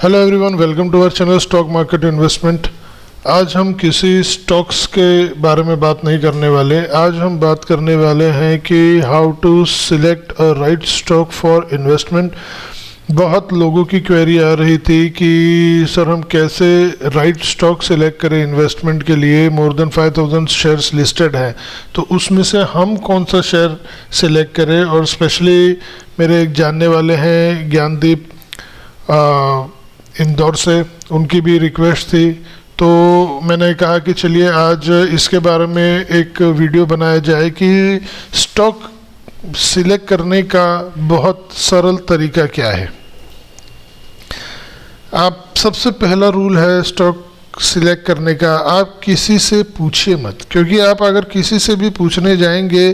Hello everyone, welcome to our channel stock market investment. आज हम किसी स्टॉक्स के बारे में बात नहीं करने वाले। आज हम बात करने वाले हैं कि how to select a right stock for investment. बहुत लोगों की क्वेरी आ रही थी कि सर हम कैसे राइट स्टॉक सिलेक्ट करें इन्वेस्टमेंट के लिए। मोर देन 5000 शेयर्स लिस्टेड हैं, तो उसमें से हम कौन सा शेयर सिलेक्ट करें। और स्पेशली मेरे एक जानने वाले हैं ज्ञानदीप इंदौर से, उनकी भी रिक्वेस्ट थी, तो मैंने कहा कि चलिए आज इसके बारे में एक वीडियो बनाया जाए कि स्टॉक सिलेक्ट करने का बहुत सरल तरीका क्या है। आप सबसे पहला रूल है स्टॉक सिलेक्ट करने का, आप किसी से पूछिए मत। क्योंकि आप अगर किसी से भी पूछने जाएंगे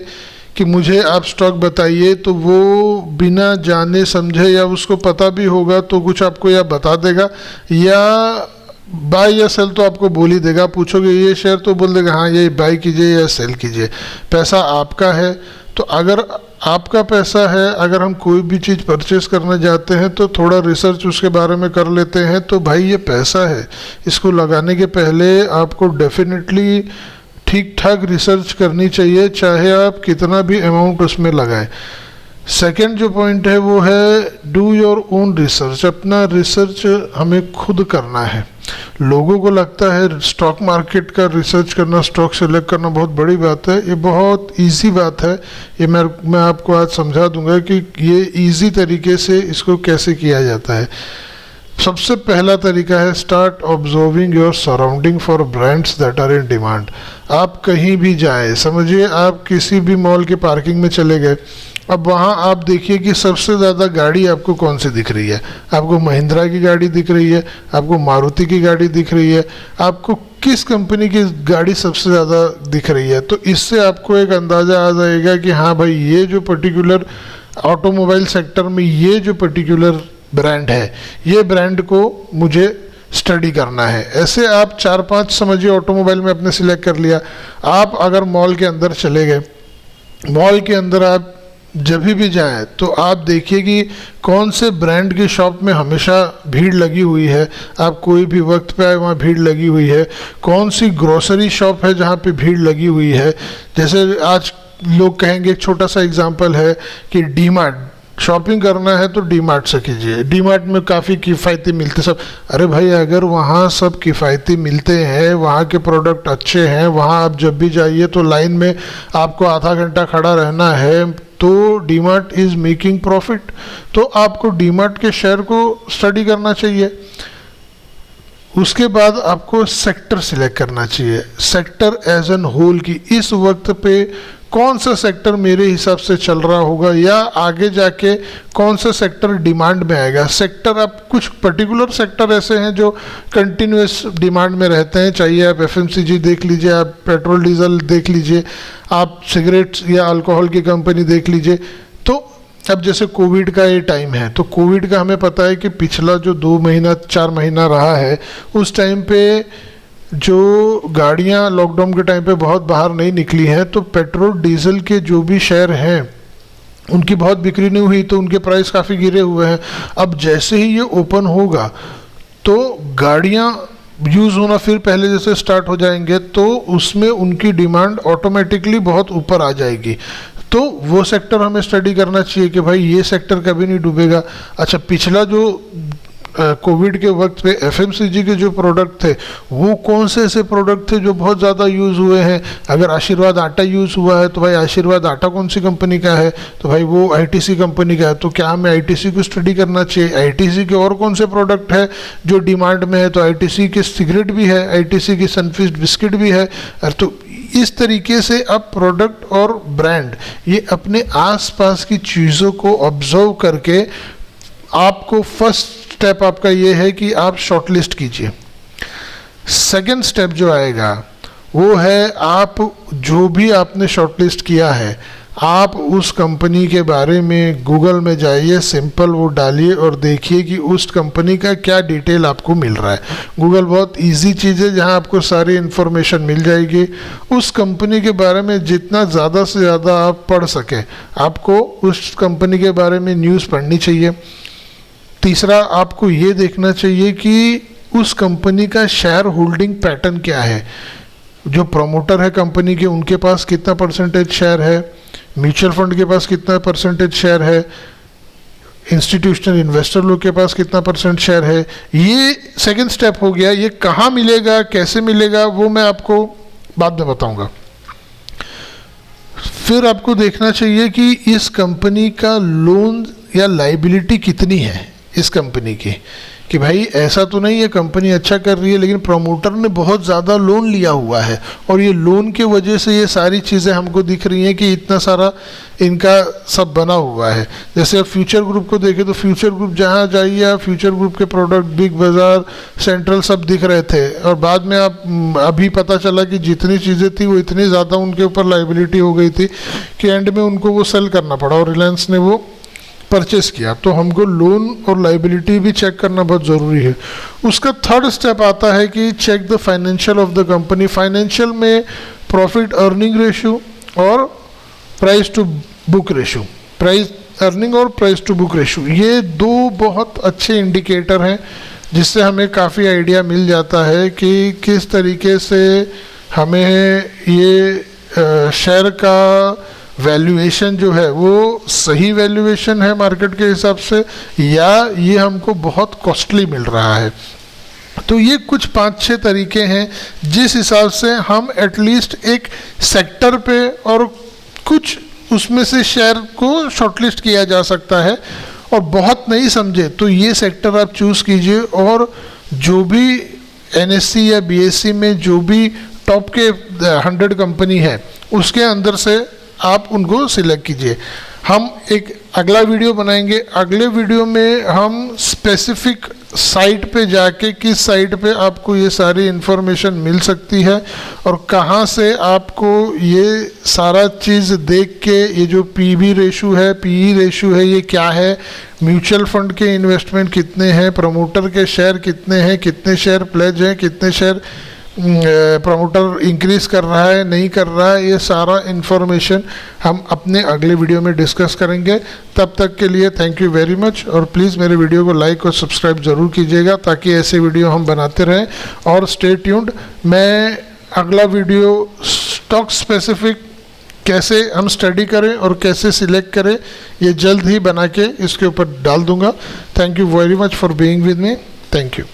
कि मुझे आप स्टॉक बताइए, तो वो बिना जाने समझे या उसको पता भी होगा तो कुछ आपको या बता देगा या बाय या सेल तो आपको बोल ही देगा। पूछोगे ये शेयर तो बोल देगा हाँ ये बाय कीजिए या सेल कीजिए। पैसा आपका है, तो अगर आपका पैसा है, अगर हम कोई भी चीज़ परचेस करने जाते हैं तो थोड़ा रिसर्च उसके बारे में कर लेते हैं। तो भाई ये पैसा है, इसको लगाने के पहले आपको डेफिनेटली ठीक ठाक रिसर्च करनी चाहिए, चाहे आप कितना भी अमाउंट उसमें लगाएं। सेकंड जो पॉइंट है वो है डू योर ओन रिसर्च। अपना रिसर्च हमें खुद करना है। लोगों को लगता है स्टॉक मार्केट का रिसर्च करना, स्टॉक सेलेक्ट करना बहुत बड़ी बात है। ये बहुत इजी बात है। ये मैं आपको आज समझा दूंगा कि ये इजी तरीके से इसको कैसे किया जाता है। सबसे पहला तरीका है start observing your surrounding for brands that are in demand. आप कहीं भी जाएं, समझिए आप किसी भी मॉल के पार्किंग में चले गए, अब वहाँ आप देखिए कि सबसे ज़्यादा गाड़ी आपको कौन सी दिख रही है। आपको महिंद्रा की गाड़ी दिख रही है, आपको मारुति की गाड़ी दिख रही है, आपको किस कंपनी की गाड़ी सबसे ज़्यादा दिख रही है। तो इससे आपको एक अंदाज़ा आ जाएगा कि हाँ भाई ये जो पर्टिकुलर ऑटोमोबाइल सेक्टर में ये जो पर्टिकुलर ब्रांड है, ये ब्रांड को मुझे स्टडी करना है। ऐसे आप 4-5 समझिए ऑटोमोबाइल में अपने सिलेक्ट कर लिया। आप अगर मॉल के अंदर चले गए, मॉल के अंदर आप जब भी जाएं तो आप देखिए कि कौन से ब्रांड की शॉप में हमेशा भीड़ लगी हुई है। आप कोई भी वक्त पे आए वहाँ भीड़ लगी हुई है। कौन सी ग्रोसरी शॉप है जहाँ पे भीड़ लगी हुई है। जैसे आज लोग कहेंगे, एक छोटा सा एग्जांपल है कि डी मार्ट, शॉपिंग करना है तो डी मार्ट से कीजिए, डी मार्ट में काफ़ी किफ़ायती मिलते सब। अरे भाई अगर वहाँ सब किफ़ायती मिलते हैं, वहाँ के प्रोडक्ट अच्छे हैं, वहाँ आप जब भी जाइए तो लाइन में आपको आधा घंटा खड़ा रहना है, तो D mart is making profit. तो आपको डी मार्ट के शेयर को स्टडी करना चाहिए। उसके बाद आपको सेक्टर सिलेक्ट करना चाहिए, सेक्टर एज एन होल की इस वक्त पे कौन सा सेक्टर मेरे हिसाब से चल रहा होगा या आगे जाके कौन सा सेक्टर डिमांड में आएगा। सेक्टर, आप कुछ पर्टिकुलर सेक्टर ऐसे हैं जो कंटिन्यूस डिमांड में रहते हैं, चाहिए आप एफएमसीजी देख लीजिए, आप पेट्रोल डीजल देख लीजिए, आप सिगरेट्स या अल्कोहल की कंपनी देख लीजिए। तो अब जैसे कोविड का ये टाइम है, तो कोविड का हमें पता है कि पिछला जो 2 महीना 4 महीना रहा है, उस टाइम पे जो गाड़ियां लॉकडाउन के टाइम पे बहुत बाहर नहीं निकली हैं, तो पेट्रोल डीजल के जो भी शेयर हैं उनकी बहुत बिक्री नहीं हुई, तो उनके प्राइस काफ़ी गिरे हुए हैं। अब जैसे ही ये ओपन होगा तो गाड़ियां यूज़ होना फिर पहले जैसे स्टार्ट हो जाएंगे, तो उसमें उनकी डिमांड ऑटोमेटिकली बहुत ऊपर आ जाएगी। तो वो सेक्टर हमें स्टडी करना चाहिए कि भाई ये सेक्टर कभी नहीं डूबेगा। अच्छा, पिछला जो कोविड के वक्त पे एफएमसीजी के जो प्रोडक्ट थे, वो कौन से ऐसे प्रोडक्ट थे जो बहुत ज़्यादा यूज़ हुए हैं। अगर आशीर्वाद आटा यूज़ हुआ है तो भाई आशीर्वाद आटा कौन सी कंपनी का है, तो भाई वो आईटीसी कंपनी का है। तो क्या हमें आईटीसी को स्टडी करना चाहिए। आईटीसी के और कौन से प्रोडक्ट है जो डिमांड में है, तो आईटीसी के सिगरेट भी है, आईटीसी की सनफीस्ट बिस्किट भी है। तो इस तरीके से अब प्रोडक्ट और ब्रांड, ये अपने आसपास की चीज़ों को ऑब्जर्व करके आपको फर्स्ट स्टेप आपका ये है कि आप शॉर्टलिस्ट कीजिए। सेकंड स्टेप जो आएगा वो है आप जो भी आपने शॉर्टलिस्ट किया है, आप उस कंपनी के बारे में गूगल में जाइए, सिंपल वो डालिए और देखिए कि उस कंपनी का क्या डिटेल आपको मिल रहा है। गूगल बहुत इजी चीज़ है जहां आपको सारी इन्फॉर्मेशन मिल जाएगी। उस कंपनी के बारे में जितना ज़्यादा से ज़्यादा आप पढ़ सकें, आपको उस कंपनी के बारे में न्यूज़ पढ़नी चाहिए। तीसरा, आपको ये देखना चाहिए कि उस कंपनी का शेयर होल्डिंग पैटर्न क्या है। जो प्रमोटर है कंपनी के, उनके पास कितना परसेंटेज शेयर है, म्यूचुअल फंड के पास कितना परसेंटेज शेयर है, इंस्टीट्यूशनल इन्वेस्टर लोग के पास कितना परसेंट शेयर है। ये सेकंड स्टेप हो गया। ये कहाँ मिलेगा, कैसे मिलेगा, वो मैं आपको बाद में बताऊंगा। फिर आपको देखना चाहिए कि इस कंपनी का लोन या लाइबिलिटी कितनी है इस कंपनी की, कि भाई ऐसा तो नहीं है कंपनी अच्छा कर रही है लेकिन प्रमोटर ने बहुत ज़्यादा लोन लिया हुआ है और ये लोन के वजह से ये सारी चीज़ें हमको दिख रही हैं कि इतना सारा इनका सब बना हुआ है। जैसे आप फ्यूचर ग्रुप को देखें तो फ्यूचर ग्रुप जहाँ जाइए आप, फ्यूचर ग्रुप के प्रोडक्ट बिग बाज़ार, सेंट्रल सब दिख रहे थे और बाद में आप अभी पता चला कि जितनी चीज़ें थी वो इतनी ज़्यादा उनके ऊपर लाइबिलिटी हो गई थी कि एंड में उनको वो सेल करना पड़ा और रिलायंस ने वो परचेस किया। तो हमको लोन और लाइबिलिटी भी चेक करना बहुत ज़रूरी है। उसका थर्ड स्टेप आता है कि check the financial of the company. Financial में प्रॉफिट अर्निंग रेशियो और price to book ratio, price earning और प्राइस टू बुक रेशियो, ये दो बहुत अच्छे इंडिकेटर हैं जिससे हमें काफ़ी आइडिया मिल जाता है कि किस तरीके से हमें ये शेयर का वैल्यूएशन जो है वो सही वैल्यूएशन है मार्केट के हिसाब से या ये हमको बहुत कॉस्टली मिल रहा है। तो ये कुछ 5-6 तरीके हैं जिस हिसाब से हम एटलीस्ट एक सेक्टर पे और कुछ उसमें से शेयर को शॉर्टलिस्ट किया जा सकता है। और बहुत नहीं समझे तो ये सेक्टर आप चूज़ कीजिए और जो भी NSE या BSE में जो भी टॉप के 100 कंपनी है उसके अंदर से आप उनको सिलेक्ट कीजिए। हम एक अगला वीडियो बनाएंगे। अगले वीडियो में हम स्पेसिफिक साइट पे जाके किस साइट पे आपको ये सारी इन्फॉर्मेशन मिल सकती है और कहाँ से आपको ये सारा चीज़ देख के ये जो PB रेशो है, PE रेशो है, ये क्या है, म्यूचुअल फंड के इन्वेस्टमेंट कितने हैं, प्रमोटर के शेयर कितने हैं, कितने शेयर प्लेज हैं, कितने शेयर प्रमोटर इंक्रीज कर रहा है नहीं कर रहा है, ये सारा इन्फॉर्मेशन हम अपने अगले वीडियो में डिस्कस करेंगे। तब तक के लिए थैंक यू वेरी मच और प्लीज़ मेरे वीडियो को लाइक और सब्सक्राइब ज़रूर कीजिएगा ताकि ऐसे वीडियो हम बनाते रहें। और स्टे ट्यून्ड, मैं अगला वीडियो स्टॉक स्पेसिफिक कैसे हम स्टडी करें और कैसे सिलेक्ट करें ये जल्द ही बना के इसके ऊपर डाल दूंगा। Thank you very much for being with me. Thank you.